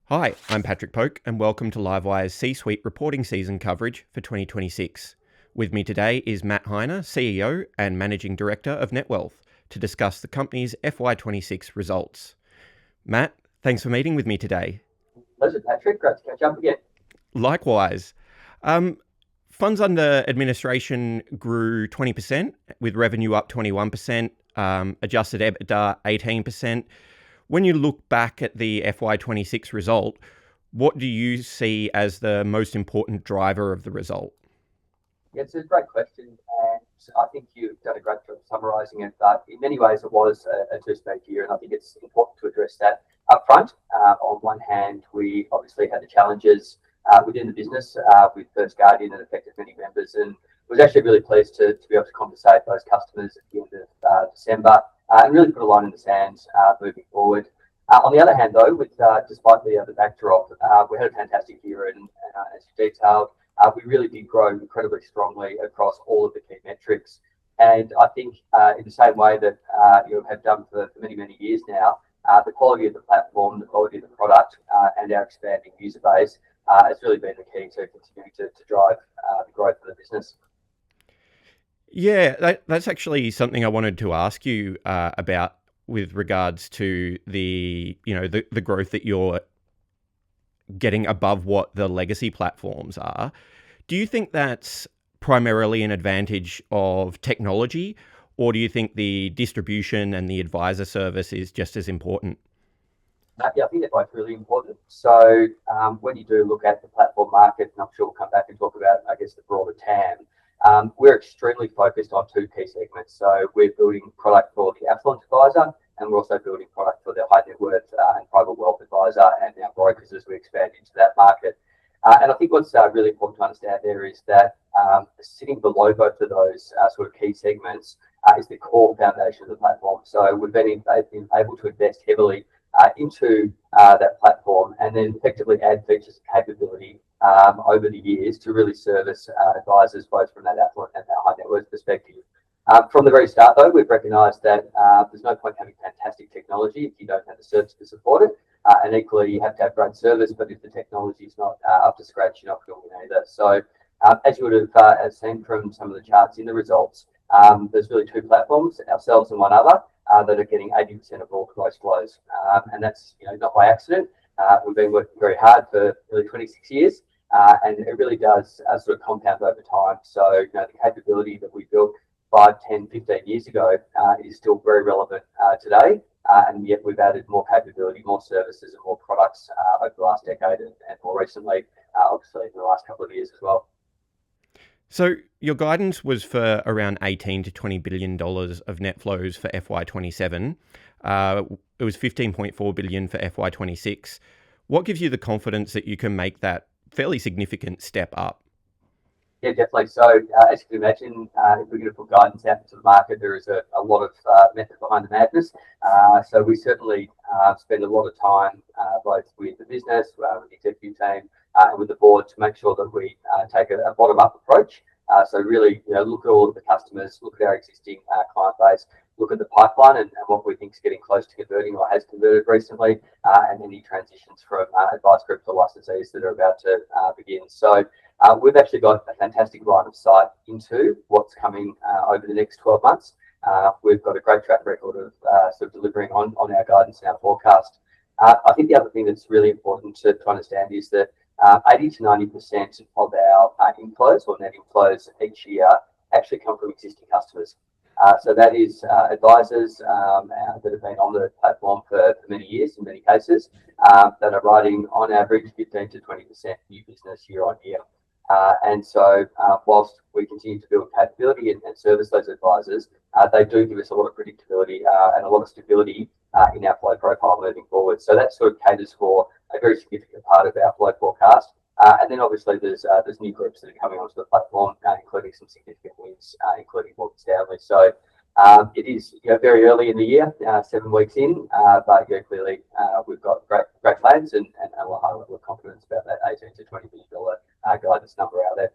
Hi, I'm Patrick Polk, and welcome to Livewire's C-Suite reporting season coverage for 2026. With me today is Matt Heine, CEO and Managing Director of Netwealth, to discuss the company's FY26 results. Matt, thanks for meeting with me today. Pleasure, Patrick. Great to catch up again. Likewise. Funds under administration grew 20%, with revenue up 21%, adjusted EBITDA 18%. When you look back at the FY26 result, what do you see as the most important driver of the result? Yeah, it's a great question, and I think you've done a great job summarising it. But in many ways, it was a two-stage year, and I think it's important to address that up front. On one hand, we obviously had the challenges within the business with First Guardian that affected many members, and was actually really pleased to be able to compensate those customers at the end of December and really put a line in the sand moving forward. On the other hand, though, despite the backdrop, we had a fantastic year, and as you detailed, we really did grow incredibly strongly across all of the key metrics. And I think in the same way that you have done for many, many years now, the quality of the platform, the quality of the product, and our expanding user base has really been the key to continuing to drive the growth of the business. Yeah, that's actually something I wanted to ask you about with regards to the growth that you're getting above what the legacy platforms are. Do you think that's primarily an advantage of technology, or do you think the distribution and the advisor service is just as important? Yeah, I think they're both really important. So when you do look at the platform market, and I'm sure we'll come back and talk about, I guess, the broader TAM, we're extremely focused on two key segments. So we're building product for the affluent advisor, and we're also building product for the high net worth and private wealth advisor and our brokers as we expand into that market. And I think what's really important to understand there is that sitting below both of those sort of key segments is the core foundation of the platform. So we've been able to invest heavily into that platform and then effectively add features and capability over the years to really service advisors both from that affluent and that high net worth perspective. From the very start, though, we've recognised that there's no point having fantastic technology if you don't have the service to support it. And equally, you have to have great service, but if the technology is not up to scratch, you're not going to win either. So as you would have seen from some of the charts in the results, there's really two platforms, ourselves and one other, that are getting 80% of all gross flows. And that's not by accident. We've been working very hard for nearly 26 years, and it really does sort of compound over time. So the capability that we built 5, 10, 15 years ago is still very relevant today. And yet we've added more capability, more services and more products over the last decade and more recently, obviously, in the last couple of years as well. So your guidance was for around $18 to $20 billion of net flows for FY27. It was $15.4 billion for FY26. What gives you the confidence that you can make that fairly significant step up? Yeah, definitely. So as you can imagine, if we're going to put guidance out into the market, there is a lot of method behind the madness. So we certainly spend a lot of time both with the business, with the executive team, and with the board to make sure that we take a bottom-up approach. So really, look at all of the customers, look at our existing client base, look at the pipeline and what we think is getting close to converting or has converted recently, and any transitions from advice groups or licensees that are about to begin. So we've actually got a fantastic line of sight into what's coming over the next 12 months. We've got a great track record of sort of delivering on our guidance and our forecast. I think the other thing that's really important to understand is that 80 to 90% of our inflows or net inflows each year actually come from existing customers. So that is advisors that have been on the platform for many years in many cases that are writing on average 15 to 20% new business year on year. And so whilst we continue to build capability and service those advisors, they do give us a lot of predictability and a lot of stability in our flow profile moving forward. So that sort of caters for a very significant part of our flow forecast. And then obviously there's new groups that are coming onto the platform, including some significant wins, including Morgan Stanley. So it is very early in the year, 7 weeks in, but clearly we've got great plans and a high level of confidence about that $18 to $20 billion guidance number out there.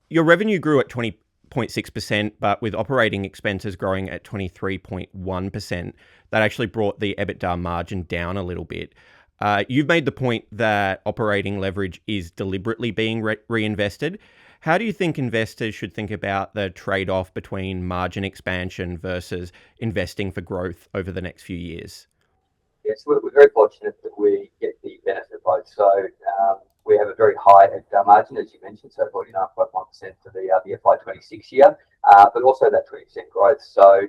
Your revenue grew at 20.6%, but with operating expenses growing at 23.1%, that actually brought the EBITDA margin down a little bit. You've made the point that operating leverage is deliberately being reinvested. How do you think investors should think about the trade-off between margin expansion versus investing for growth over the next few years? Yes, we're very fortunate that we get the benefit of both. So we have a very high EBITDA margin, as you mentioned, so 49.1% for the FY26 year, but also that 20% growth. So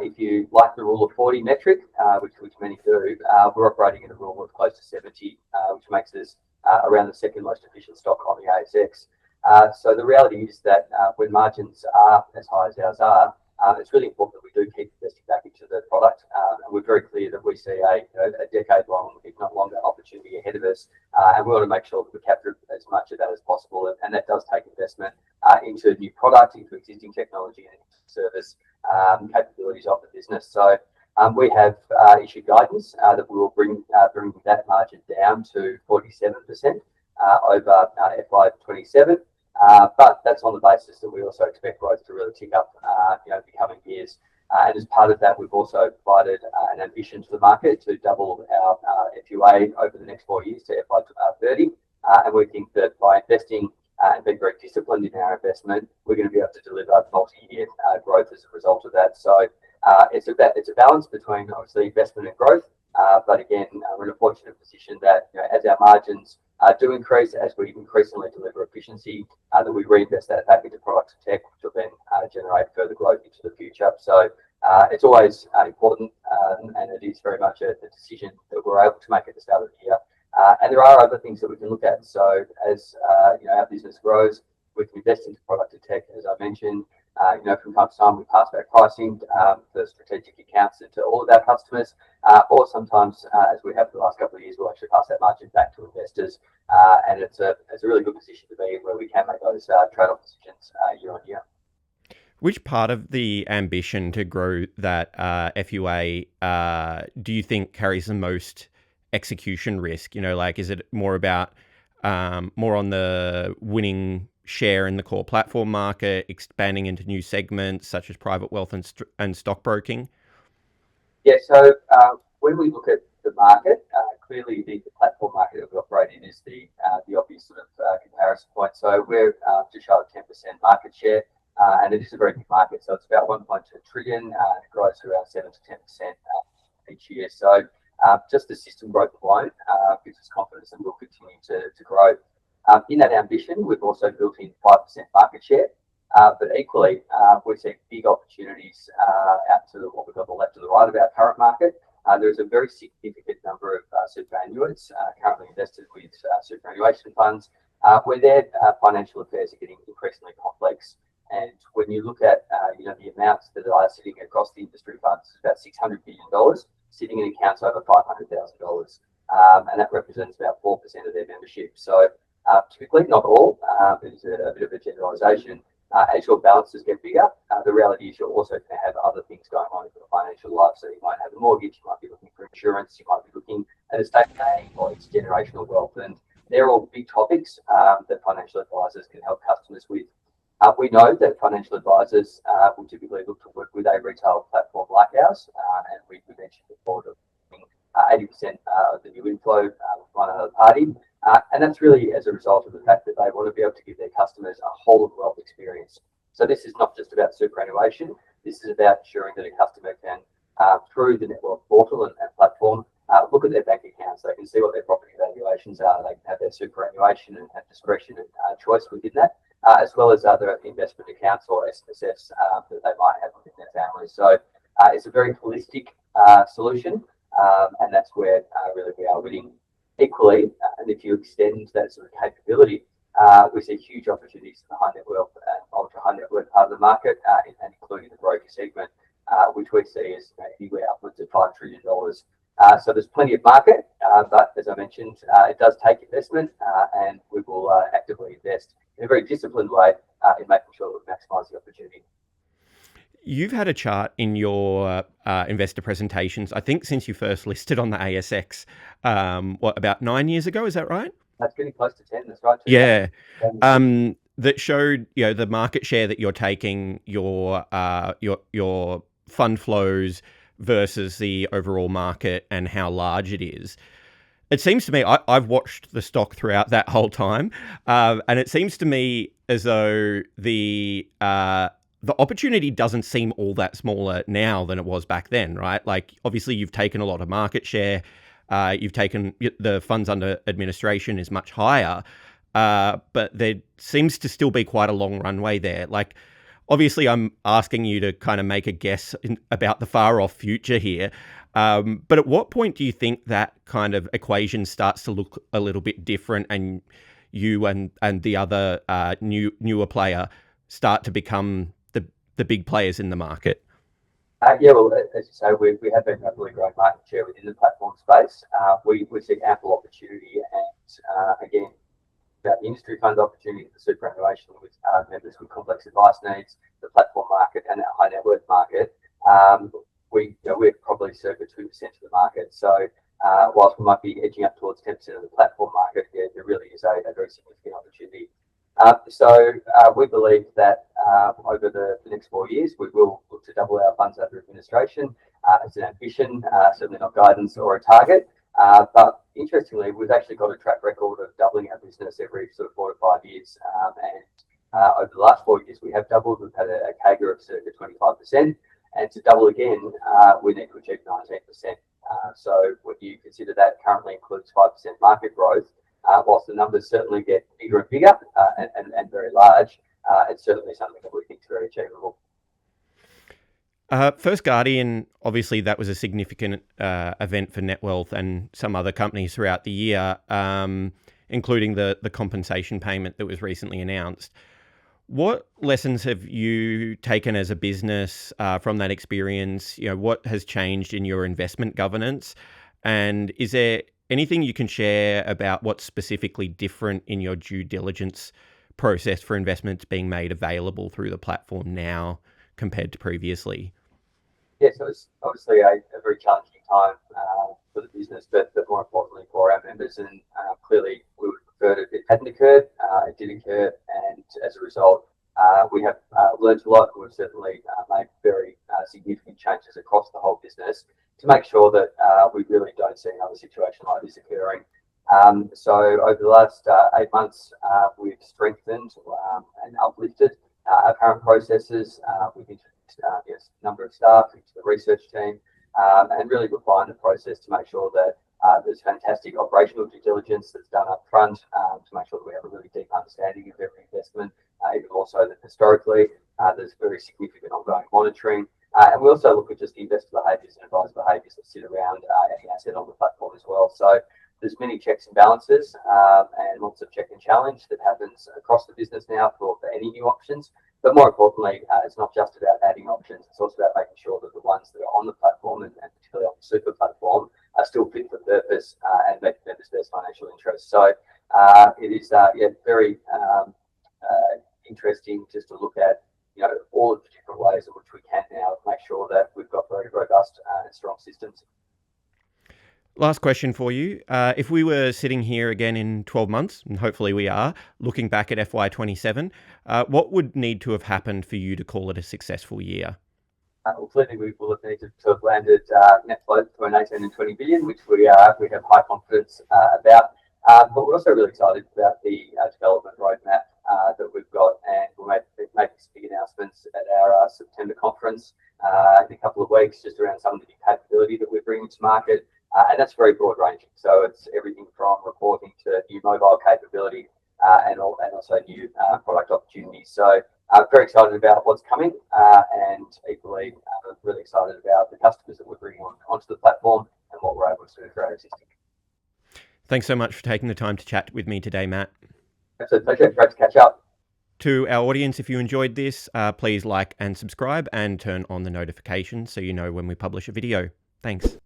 if you like the rule of 40 metric, which many do, we're operating in a rule of close to 70, which makes us around the second most efficient stock on the ASX. So the reality is that when margins are as high as ours are, it's really important that we do keep investing back into the product. And we're very clear that we see a decade-long, if not longer, opportunity ahead of us. And we want to make sure that we capture as much of that as possible. And that does take investment into new product, into existing technology, and into service capabilities of the business. So we have issued guidance that we will bring that margin down to 47% over FY27. But that's on the basis that we also expect growth to really tick up in the coming years. And as part of that, we've also provided an ambition to the market to double our FUA over the next 4 years to FY30. And we think that by investing and being very disciplined in our investment, we're going to be able to deliver multi-year growth as a result of that. So it's a balance between obviously investment and growth. But again, we're in a fortunate position that as our margins do increase, as we increasingly deliver efficiency, that we reinvest that back into products and tech, which will then generate further growth into the future. So it's always important, and it is very much a decision that we're able to make at the start of the year. And there are other things that we can look at. So as our business grows, we can invest into product and tech, as I mentioned. From time to time, we pass back pricing for strategic accounts into all of our customers, or sometimes, as we have for the last couple of years, we'll actually pass that margin back to investors. And it's a really good position to be in where we can make those trade-off decisions year on year. Which part of the ambition to grow that FUA do you think carries the most execution risk? Is it more about more on the winning share in the core platform market, expanding into new segments such as private wealth and stockbroking? Yeah, so when we look at the market, clearly the platform market that we operate in is the obvious sort of comparison point. So we're just shy of 10% market share, and it is a very big market. So it's about 1.2 trillion, and it grows around 7 to 10% each year. So just the system growth alone gives us confidence and we'll continue to grow. In that ambition, we've also built in 5% market share, but equally, we see big opportunities out to what we've got the left and the right of our current market. There's a very significant number of superannuants currently invested with superannuation funds, where their financial affairs are getting increasingly complex. And when you look at the amounts that are sitting across the industry funds, it's about $600 billion sitting in accounts over $500,000, and that represents about 4% of their membership. So typically, not all, there's a bit of a generalisation. As your balances get bigger, the reality is you're also going to have other things going on in your financial life. So you might have a mortgage, you might be looking for insurance, you might be looking at estate planning or it's generational wealth. And they're all big topics that financial advisors can help customers with. We know that financial advisors will typically look to work with a retail platform like ours, and we mentioned before that 80% of the new inflow with one other party. And that's really as a result of the fact that they want to be able to give their customers a whole of wealth experience. So this is not just about superannuation. This is about ensuring that a customer can, through the Netwealth portal and platform, look at their bank accounts. They can see what their property valuations are. They can have their superannuation and have discretion and choice within that, as well as other investment accounts or SSFs that they might have within their family. So it's a very holistic solution, and that's where really we are winning. Equally, and if you extend that sort of capability, we see huge opportunities in the high net wealth and ultra high net worth part of the market, and including the broker segment, which we see as anywhere upwards of $5 trillion. So there's plenty of market, but as I mentioned, it does take investment, and we will actively invest in a very disciplined way in making sure that we maximise the opportunity. You've had a chart in your investor presentations, I think since you first listed on the ASX, about 9 years ago, is that right? That's getting close to 10, that's right. Yeah. That showed the market share that you're taking, your fund flows versus the overall market and how large it is. It seems to me, I've watched the stock throughout that whole time, and it seems to me as though the opportunity doesn't seem all that smaller now than it was back then, right? Like, obviously, you've taken a lot of market share. You've taken the funds under administration is much higher, but there seems to still be quite a long runway there. Like, obviously, I'm asking you to kind of make a guess about the far off future here. But at what point do you think that kind of equation starts to look a little bit different, and you and the other newer player start to become the big players in the market? Yeah, well, as you say, we have been rapidly growing market share within the platform space. We see ample opportunity, and again, about the industry fund opportunity, the superannuation with members with complex advice needs, the platform market, and the high net worth market. We're probably circa 2% of the market. So whilst we might be edging up towards 10% of the platform market, there really is a very significant opportunity. We believe that over the next 4 years, we will look to double our funds under administration. It's an ambition, certainly not guidance or a target. But interestingly, we've actually got a track record of doubling our business every sort of 4 to 5 years. Over the last 4 years, we have doubled. We've had a CAGR of circa 25%. And to double again, we need to achieve 19%. So when you consider that currently includes 5% market growth, whilst the numbers certainly get bigger and bigger and very large, it's certainly something that we think is very achievable. First Guardian, obviously that was a significant event for Netwealth and some other companies throughout the year, including the compensation payment that was recently announced. What lessons have you taken as a business from that experience? What has changed in your investment governance? And is there anything you can share about what's specifically different in your due diligence process for investments being made available through the platform now compared to previously? Yes, so it's obviously a very challenging time for the business, but more importantly for our members. And clearly, we would prefer if it hadn't occurred. It did occur, and as a result, we have learned a lot. We've certainly made very significant changes across the whole business to make sure that we really don't see another situation like this occurring. So over the last 8 months, we've strengthened and uplifted our current processes. We've introduced a number of staff into the research team and really refined the process to make sure that there's fantastic operational due diligence that's done up front to make sure that we have a really deep understanding of every investment, even more so than historically. There's very significant ongoing monitoring. And we also look at just the investor behaviours and advisor behaviours that sit around any asset on the platform as well. So there's many checks and balances and lots of check and challenge that happens across the business now for any new options. But more importantly, it's not just about adding options. It's also about making sure that the ones that are on the platform, and particularly on the super platform, are still fit for purpose and make members' best financial interests. So it is very interesting just to look at all of the different ways in which we can now make sure that we've got very robust and strong systems. Last question for you. If we were sitting here again in 12 months, and hopefully we are, looking back at FY27, what would need to have happened for you to call it a successful year? Well, clearly we will have needed to have landed net flow between 18 and 20 billion, which we have high confidence about. But we're also really excited about the development roadmap that we've got, and we'll make some big announcements at our September conference in a couple of weeks, just around some of the new capability that we're bringing to market. And that's very broad ranging. So it's everything from reporting to new mobile capability and also new product opportunities. So I'm very excited about what's coming and equally really excited about the customers that we're bringing onto the platform and what we're able to do for our existing. Thanks so much for taking the time to chat with me today, Matt. Absolute pleasure. Great to catch up. To our audience, if you enjoyed this, please like and subscribe and turn on the notifications so you know when we publish a video. Thanks.